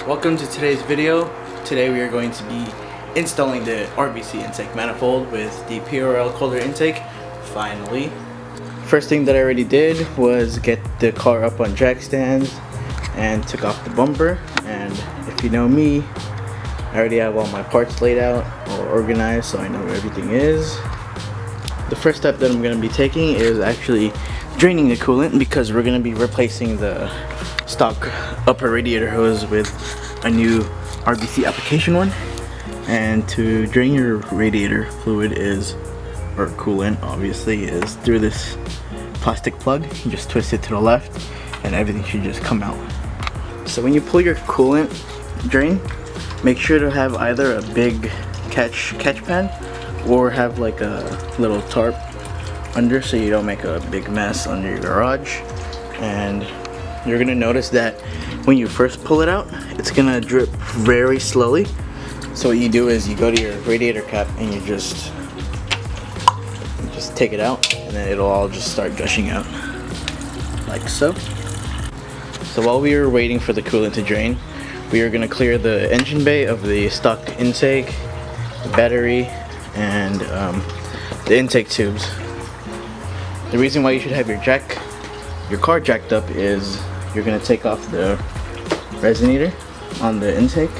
Welcome to today's video. Today we are going to be installing the RBC Intake Manifold with the PRL Cold Air Intake, finally. First thing that I already did was get the car up on jack stands and took off the bumper, and if you know me, I already have all my parts laid out or organized so I know where everything is. The first step that I'm going to be taking is actually draining the coolant, because we're going to be replacing the stock upper radiator hose with a new RBC application one. And to drain your radiator fluid or coolant obviously, is through this plastic plug. You just twist it to the left and everything should just come out. So when you pull your coolant drain, make sure to have either a big catch pan or have like a little tarp under so you don't make a big mess under your garage. And you're gonna notice that when you first pull it out, it's gonna drip very slowly. So what you do is you go to your radiator cap and you just take it out, and then it'll all just start gushing out like so. So while we were waiting for the coolant to drain, we are gonna clear the engine bay of the stock intake, the battery, and the intake tubes. The reason why you should have your car jacked up is you're gonna take off the resonator on the intake.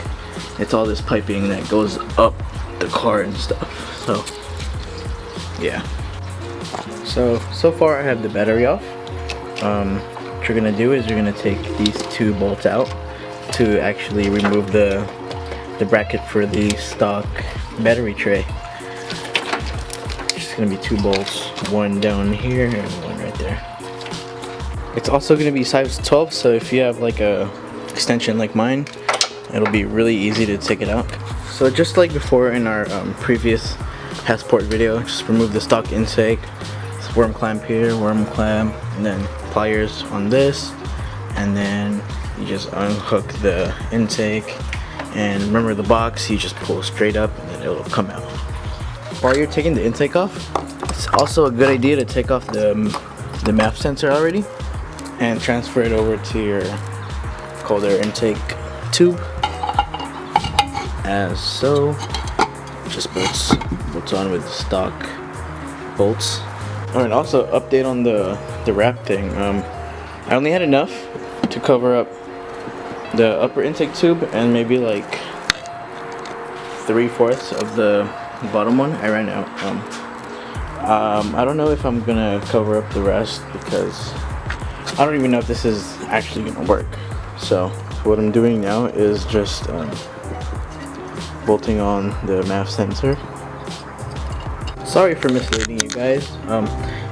It's all this piping that goes up the car and stuff. So yeah. So far I have the battery off. What you're gonna do is you're gonna take these two bolts out to actually remove the bracket for the stock battery tray. It's gonna be two bolts, one down here and one right there. It's also gonna be size 12, so if you have like a extension like mine, it'll be really easy to take it out. So just like before in our previous passport video, just remove the stock intake. It's worm clamp here, worm clamp, and then pliers on this, and then you just unhook the intake. And remember the box, you just pull straight up and then it'll come out. While you're taking the intake off, it's also a good idea to take off the MAF sensor already and transfer it over to your cold air intake tube, as so. Just bolts on with the stock bolts. Alright, also update on the wrap thing. I only had enough to cover up the upper intake tube and maybe like 3/4 of the bottom one. I ran out. I don't know if I'm gonna cover up the rest because I don't even know if this is actually gonna work. So what I'm doing now is just bolting on the MAF sensor. Sorry for misleading you guys.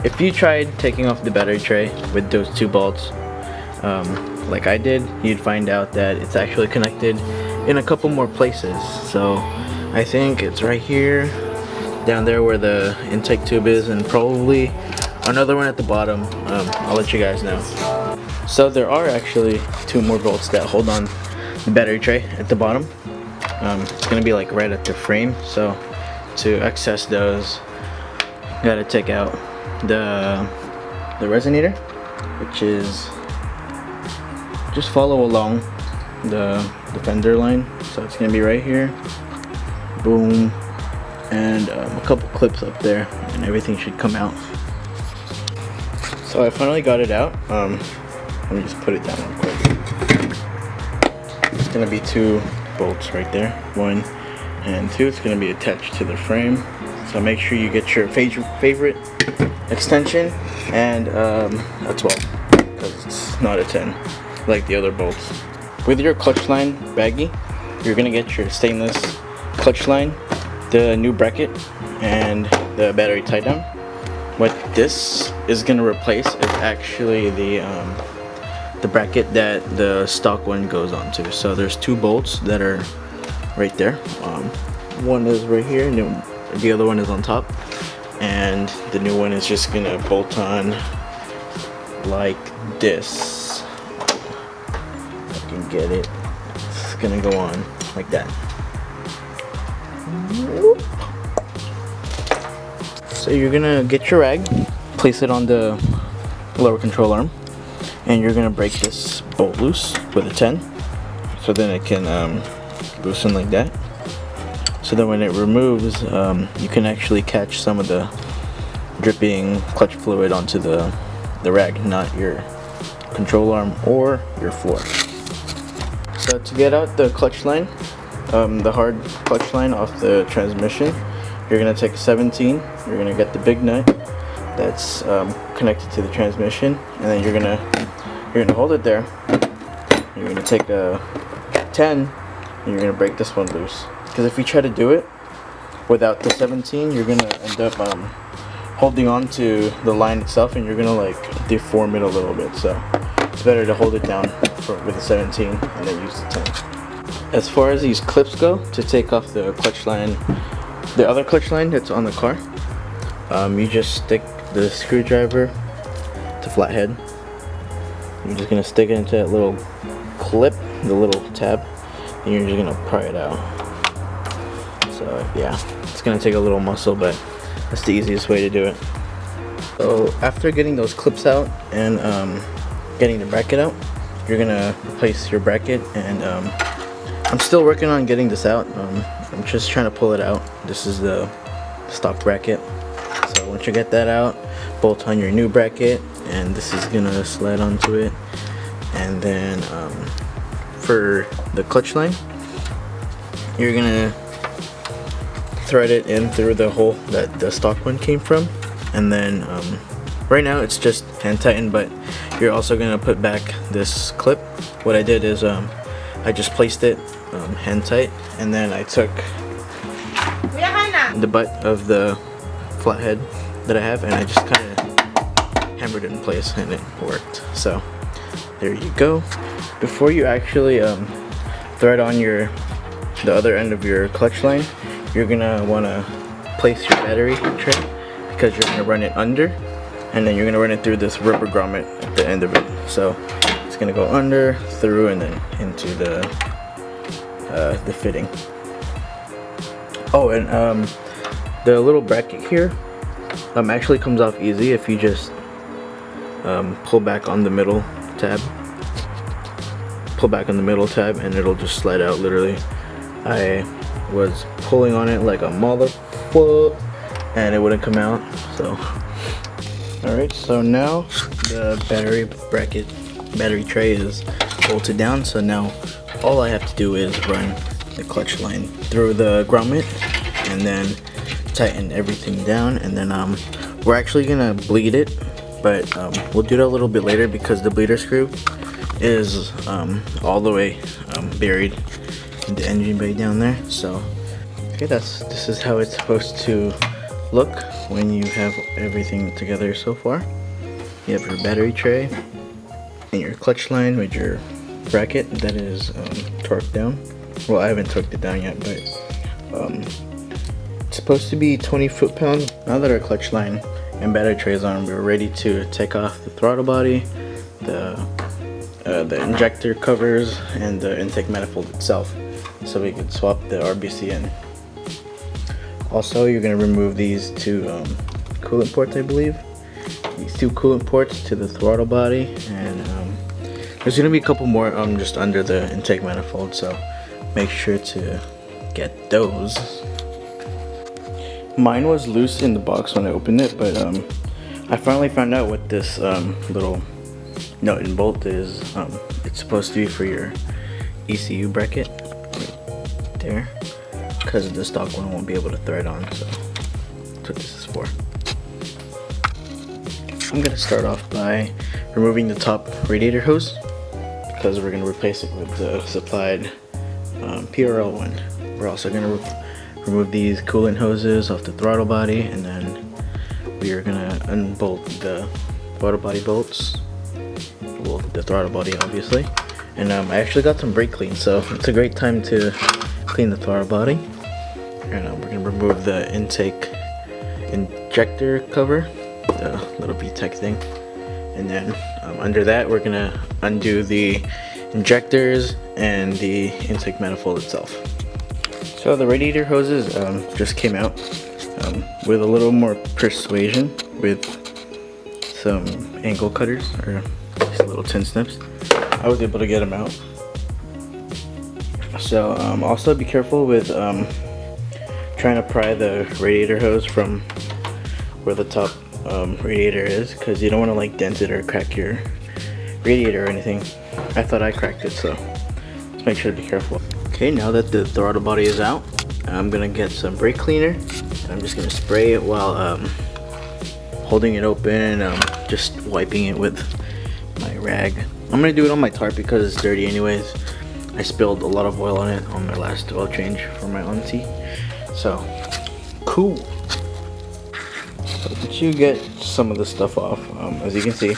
If you tried taking off the battery tray with those two bolts, like I did, you'd find out that it's actually connected in a couple more places. So I think it's right here, down there where the intake tube is, and probably another one at the bottom. I'll let you guys know. So there are actually two more bolts that hold on the battery tray at the bottom. It's gonna be like right at the frame. So to access those, you gotta take out the resonator, which is just follow along the fender line. So it's gonna be right here, boom, and a couple clips up there, and everything should come out. So I finally got it out. Let me just put it down real quick. It's gonna be two bolts right there, 1 and 2. It's gonna be attached to the frame. So make sure you get your favorite extension and a 12, because it's not a 10 like the other bolts. With your clutch line baggie, you're gonna get your stainless clutch line, the new bracket, and the battery tie down. What this is gonna replace is actually the bracket that the stock one goes onto. So there's two bolts that are right there. One is right here, and the other one is on top. And the new one is just gonna bolt on like this. If I can get it. It's gonna go on like that. So you're gonna get your rag, place it on the lower control arm, and you're gonna break this bolt loose with a 10. so then it can loosen like that. So then when it removes, you can actually catch some of the dripping clutch fluid onto the rag, not your control arm or your floor. So to get out the clutch line, the hard clutch line off the transmission, you're going to take a 17, you're going to get the big nut that's connected to the transmission, and then you're going to hold it there. You're going to take a 10 and you're going to break this one loose. Because if you try to do it without the 17, you're going to end up holding on to the line itself, and you're going to like deform it a little bit. So it's better to hold it down with a 17 and then use the 10. As far as these clips go, to take off the clutch line, the other clutch line that's on the car, you just stick the screwdriver to flathead. You're just going to stick it into that little clip, the little tab, and you're just going to pry it out. So yeah, it's going to take a little muscle, but that's the easiest way to do it. So after getting those clips out and getting the bracket out, you're going to replace your bracket, and I'm still working on getting this out. I'm just trying to pull it out. This is the stock bracket. So once you get that out, bolt on your new bracket, and this is gonna slide onto it. And then for the clutch line, you're gonna thread it in through the hole that the stock one came from. And then right now it's just hand tightened, but you're also gonna put back this clip. What I did is I just placed it hand tight, and then I took the butt of the flathead that I have, and I just kind of hammered it in place, and it worked. So there you go. Before you actually thread on the other end of your clutch line, you're gonna want to place your battery tray, because you're gonna run it under, and then you're gonna run it through this rubber grommet at the end of it. So it's gonna go under, through, and then into the fitting. Oh, and the little bracket here actually comes off easy if you just pull back on the middle tab. Pull back on the middle tab and it'll just slide out literally. I was pulling on it like a motherfucker and it wouldn't come out. So alright, so now the battery tray is bolted down, so now all I have to do is run the clutch line through the grommet and then tighten everything down, and then we're actually gonna bleed it, but we'll do that a little bit later because the bleeder screw is all the way buried in the engine bay down there. So okay, this is how it's supposed to look when you have everything together so far. You have your battery tray and your clutch line with your bracket that is torqued down. Well, I haven't torqued it down yet, but it's supposed to be 20 foot-pounds. Now that our clutch line and battery tray is on, we're ready to take off the throttle body, the injector covers, and the intake manifold itself, so we can swap the RBC in. Also, you're going to remove these two coolant ports, I believe. These two coolant ports to the throttle body, and there's going to be a couple more just under the intake manifold, so make sure to get those. Mine was loose in the box when I opened it, but I finally found out what this little nut and bolt is. It's supposed to be for your ECU bracket right there, because the stock one won't be able to thread on, so that's what this is for. I'm going to start off by removing the top radiator hose, because we're going to replace it with the supplied PRL one. We're also going to remove these coolant hoses off the throttle body, and then we are going to unbolt the throttle body bolts. Well, the throttle body obviously. And I actually got some brake clean, so it's a great time to clean the throttle body. And we're going to remove the intake injector cover, the little VTEC thing. And then under that we're going to undo the injectors and the intake manifold itself. So the radiator hoses just came out with a little more persuasion with some angle cutters, or just little tin snips. I was able to get them out. So also be careful with trying to pry the radiator hose from where the top radiator is, because you don't want to like dent it or crack your radiator or anything. I thought I cracked it, so just make sure to be careful. Okay, now that the throttle body is out, I'm gonna get some brake cleaner and I'm just gonna spray it while holding it open and just wiping it with my rag. I'm gonna do it on my tarp because it's dirty anyways. I spilled a lot of oil on it on my last oil change for my auntie. So cool. So once you get some of the stuff off, as you can see,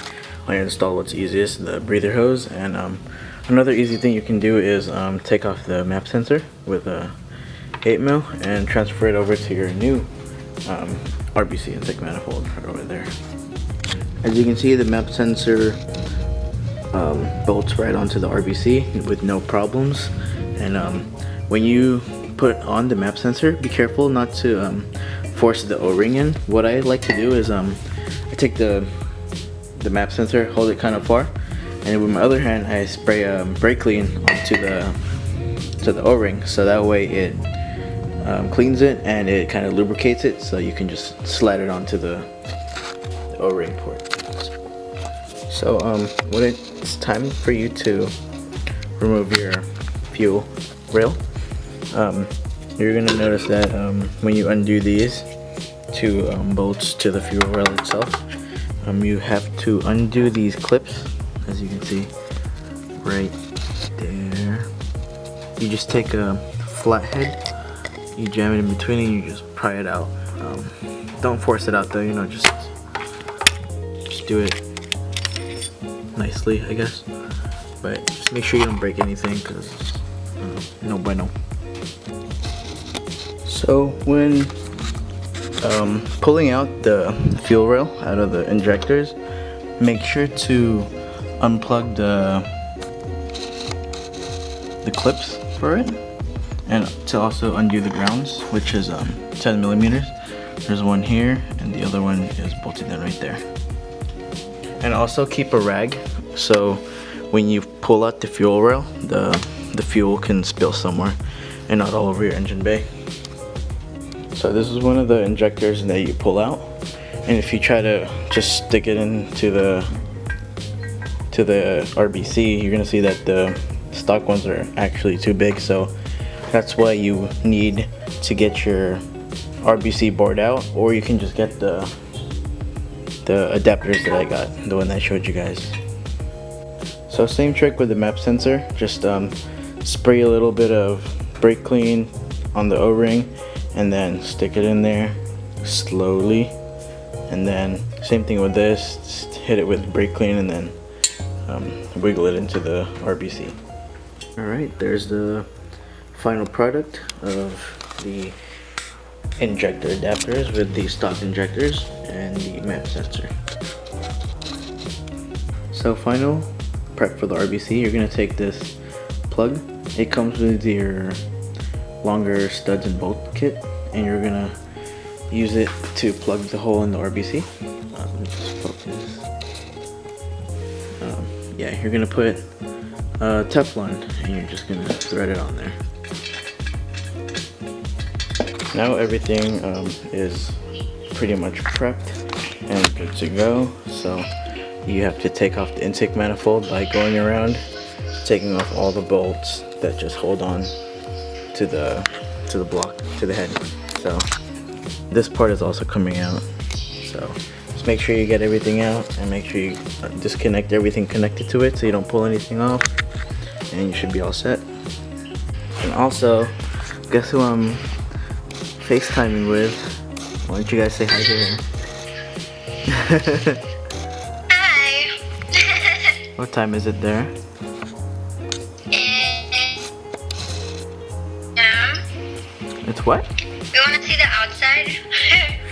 I installed what's easiest, the breather hose. And another easy thing you can do is take off the map sensor with a 8mm and transfer it over to your new RBC Intake Manifold right over there. As you can see, the map sensor bolts right onto the RBC with no problems. And when you put on the map sensor, be careful not to force the O-ring in. What I like to do is I take the map sensor, hold it kind of far, and with my other hand I spray brake clean onto the O-ring, so that way it cleans it and it kind of lubricates it, so you can just slide it onto the O-ring port. So when it's time for you to remove your fuel rail, you're gonna notice that when you undo these two bolts to the fuel rail itself, you have to undo these clips, as you can see right there. You just take a flathead, you jam it in between and you just pry it out. Don't force it out though, you know, just do it nicely, I guess, but just make sure you don't break anything, because no bueno. So when pulling out the fuel rail out of the injectors, make sure to unplug the clips for it, and to also undo the grounds, which is 10mm. There's one here and the other one is bolted in right there. And also keep a rag, so when you pull out the fuel rail, the fuel can spill somewhere and not all over your engine bay. So this is one of the injectors that you pull out, and if you try to just stick it into the RBC, you're gonna see that the stock ones are actually too big, so that's why you need to get your RBC board out, or you can just get the adapters that I got, the one that I showed you guys. So same trick with the map sensor, just spray a little bit of brake clean on the O-ring and then stick it in there slowly, and then same thing with this, just hit it with brake clean and then wiggle it into the RBC. Alright, there's the final product of the injector adapters with the stock injectors and the map sensor. So final prep for the RBC, you're going to take this plug. It comes with your longer studs and bolt kit, and you're going to use it to plug the hole in the RBC. Let me just focus. Yeah, you're going to put Teflon and you're just going to thread it on there. Now everything is pretty much prepped and good to go. So you have to take off the intake manifold by going around, taking off all the bolts that just hold on to the block, to the head. So this part is also coming out. So just make sure you get everything out and make sure you disconnect everything connected to it so you don't pull anything off, and you should be all set. And also, guess who I'm FaceTiming with? Why don't you guys say hi to her? Hi. What time is it there? It's what? You want to see the outside?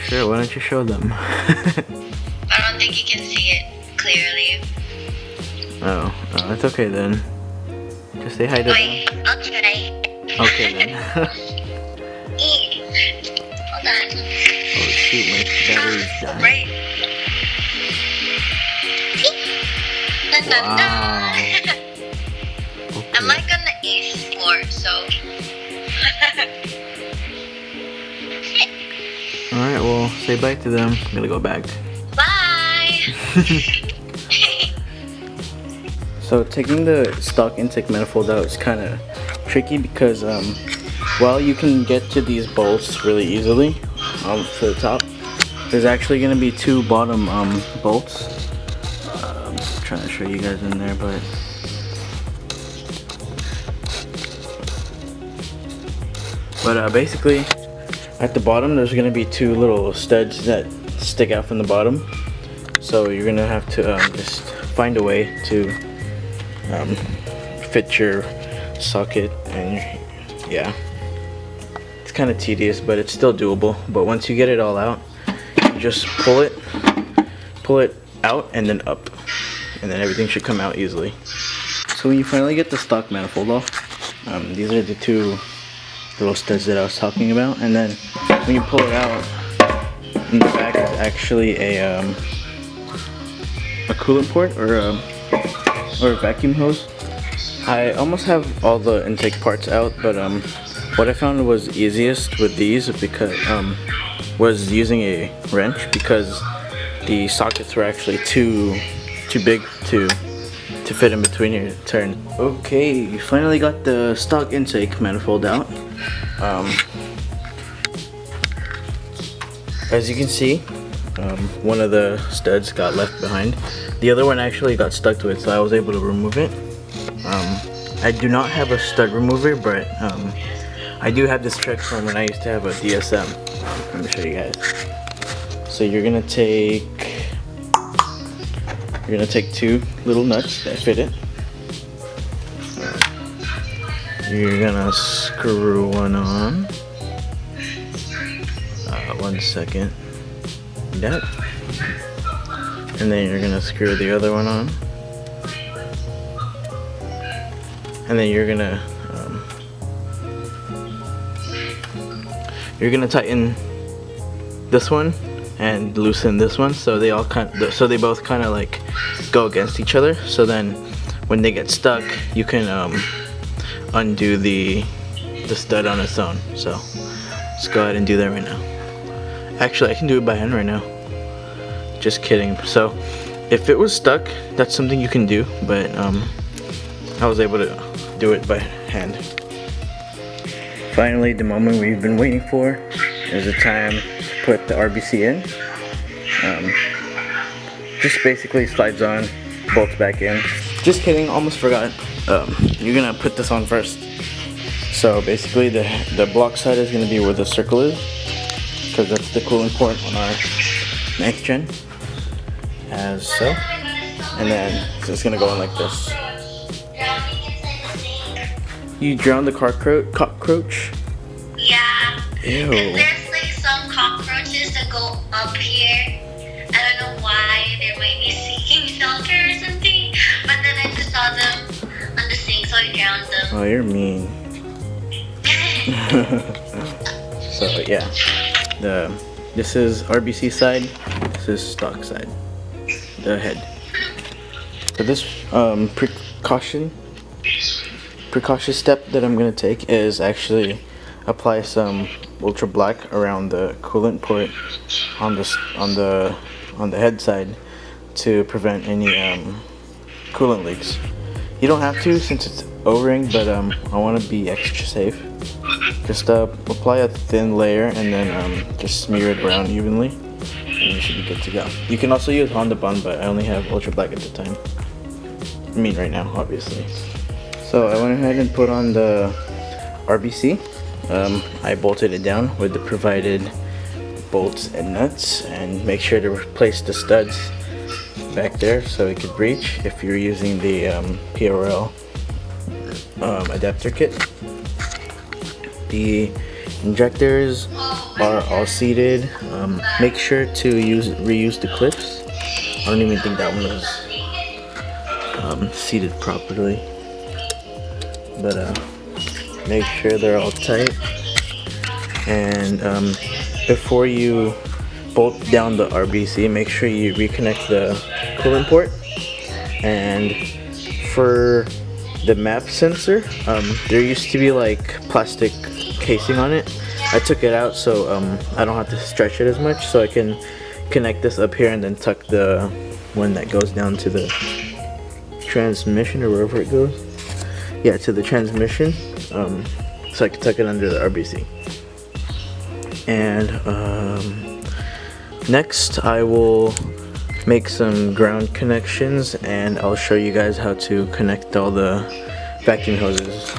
Sure, why don't you show them? I don't think you can see it clearly. Oh, it's okay then. Just say hi to Wait, them. I'll try. Okay then. Hold on. Oh shoot, my battery's dying. Right. Dun, dun, Wow. dun. I'm like on the 8th floor, so Alright, well, say bye to them. I'm gonna go back. Bye! So taking the stock intake manifold out is kind of tricky because while you can get to these bolts really easily to the top, there's actually going to be two bottom bolts. I'm trying to show you guys in there, but basically at the bottom there's going to be two little studs that stick out from the bottom, so you're going to have to just find a way to fit your socket, and yeah, it's kind of tedious, but it's still doable. But once you get it all out, you just pull it out and then up, and then everything should come out easily. So when you finally get the stock manifold off, these are the two little studs that I was talking about, and then when you pull it out, in the back is actually a coolant port or a vacuum hose. I almost have all the intake parts out, but what I found was easiest with these was using a wrench, because the sockets were actually too big to fit in between here to turn. Okay, finally got the stock intake manifold out. As you can see, one of the studs got left behind. The other one actually got stuck to it, so I was able to remove it. I do not have a stud remover, but I do have this trick from when I used to have a DSM. Let me show you guys. So you're gonna take two little nuts that fit it. You're gonna screw one on. 1 second. That. And then you're gonna screw the other one on. And then you're gonna tighten this one and loosen this one, so they both kind of like go against each other. So then when they get stuck, you can undo the stud on its own. So let's go ahead and do that right now. Actually, I can do it by hand right now. Just kidding. So if it was stuck, that's something you can do, but I was able to do it by hand. Finally, the moment we've been waiting for is the time to put the RBC in. Just basically slides on, bolts back in. Just kidding, almost forgot. You're gonna put this on first. So basically the block side is gonna be where the circle is, because that's the coolant port on our next gen, as so. And then so it's gonna go in like this. You drowned the cockroach? Yeah. Ew. And there's like some cockroaches that go up here. I don't know why. They might be seeking shelter or something. But then I just saw them on the sink, so I drowned them. Oh, you're mean. So yeah, this is RBC side. This is stock side. The head. So this precautious step that I'm gonna take is actually apply some ultra black around the coolant port on the head side to prevent any coolant leaks. You don't have to since it's O-ring, but I want to be extra safe. Just apply a thin layer and then just smear it around evenly, and you should be good to go. You can also use Honda Bond, but I only have ultra black at the time. I mean right now, obviously. So I went ahead and put on the RBC. I bolted it down with the provided bolts and nuts, and make sure to replace the studs back there so it could breach if you're using the PRL adapter kit. The injectors are all seated. Make sure to reuse the clips. I don't even think that one was seated properly, but make sure they're all tight. And before you bolt down the RBC, make sure you reconnect the coolant port. And for the map sensor, there used to be like plastic casing on it, I took it out so I don't have to stretch it as much, so I can connect this up here and then tuck the one that goes down to the transmission or wherever it goes. Yeah, to the transmission, so I can tuck it under the RBC. And next I will make some ground connections, and I'll show you guys how to connect all the vacuum hoses.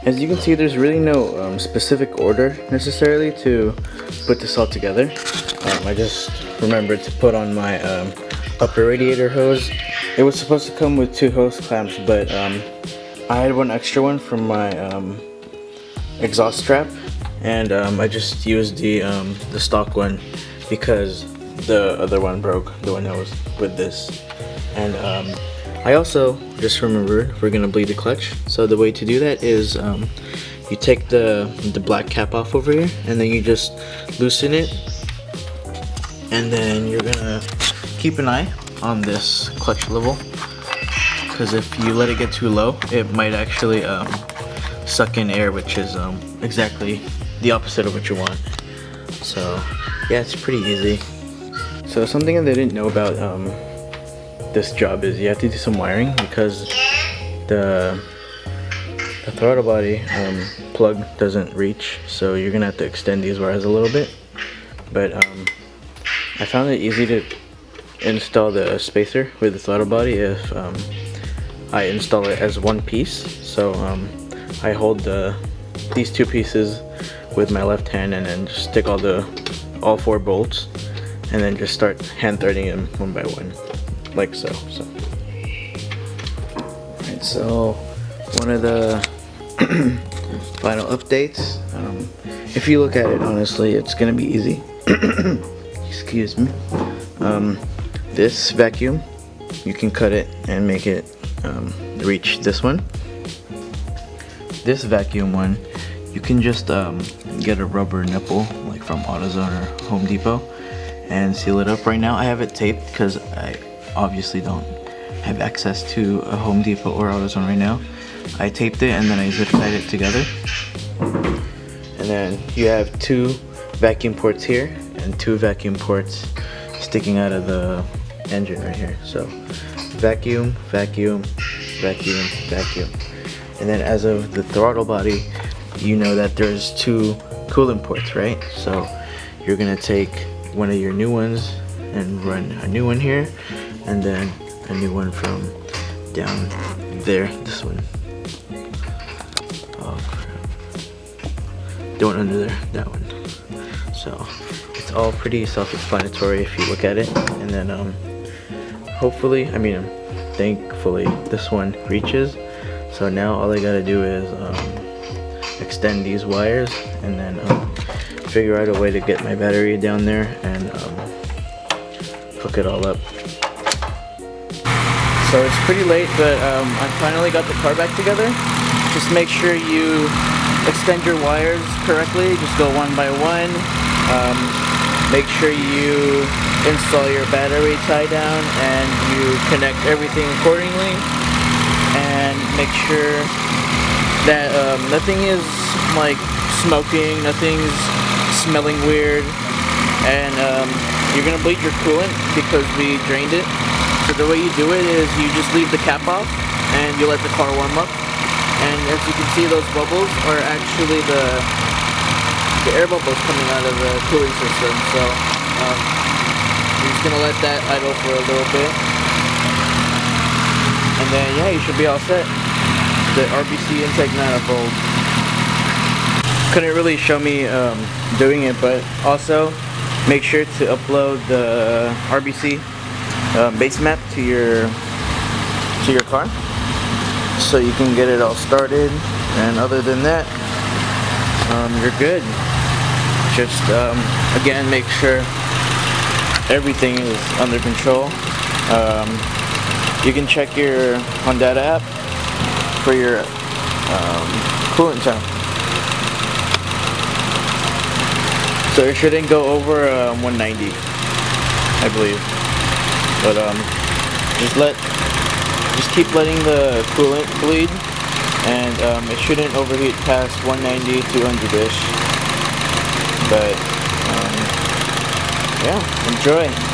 As you can see, there's really no specific order necessarily to put this all together. I just remembered to put on my upper radiator hose. It was supposed to come with 2 hose clamps, but I had one extra one from my exhaust strap, and I just used the stock one because the other one broke, the one that was with this. And I also just remembered we're gonna bleed the clutch. So the way to do that is you take the black cap off over here, and then you just loosen it, and then you're gonna keep an eye on this clutch level, because if you let it get too low, it might actually suck in air, which is exactly the opposite of what you want. So yeah, it's pretty easy. So something that I didn't know about this job is you have to do some wiring, because the throttle body plug doesn't reach, so you're gonna have to extend these wires a little bit. But I found it easy to install the spacer with the throttle body if I install it as one piece. So I hold these 2 pieces with my left hand, and then just stick all 4 bolts, and then just start hand threading them one by one, like so. Alright, so one of the final updates. If you look at it honestly, it's gonna be easy. Excuse me. This vacuum, you can cut it and make it reach this one. This vacuum one, you can just get a rubber nipple like from AutoZone or Home Depot and seal it up. Right now I have it taped because I obviously don't have access to a Home Depot or AutoZone right now. I taped it and then I zip tied it together. And then you have 2 vacuum ports here and 2 vacuum ports sticking out of the engine right here. So vacuum, vacuum, vacuum, vacuum. And then as of the throttle body, you know that there's 2 coolant ports, right? So you're gonna take one of your new ones and run a new one here, and then a new one from down there, this one. Oh crap. The one under there, that one. So it's all pretty self-explanatory if you look at it. And then hopefully, thankfully, this one reaches. So now all I gotta do is extend these wires, and then figure out a way to get my battery down there and hook it all up. So it's pretty late, but I finally got the car back together. Just make sure you extend your wires correctly. Just go one by one. Make sure you install your battery tie down and you connect everything accordingly. And make sure that nothing is like smoking, nothing's smelling weird, and you're gonna bleed your coolant because we drained it. So the way you do it is you just leave the cap off and you let the car warm up. And as you can see, those bubbles are actually the air bubbles coming out of the cooling system. So you're just gonna let that idle for a little bit. And then yeah, you should be all set. The RBC Intake Manifold. Couldn't really show me doing it, but also make sure to upload the RBC base map to your car, so you can get it all started. And other than that, you're good. Just again, make sure everything is under control. You can check your Waddup app for your coolant temp. So it shouldn't go over 190, I believe. But just keep letting the coolant bleed, and it shouldn't overheat past 190, 200-ish. But yeah, enjoy.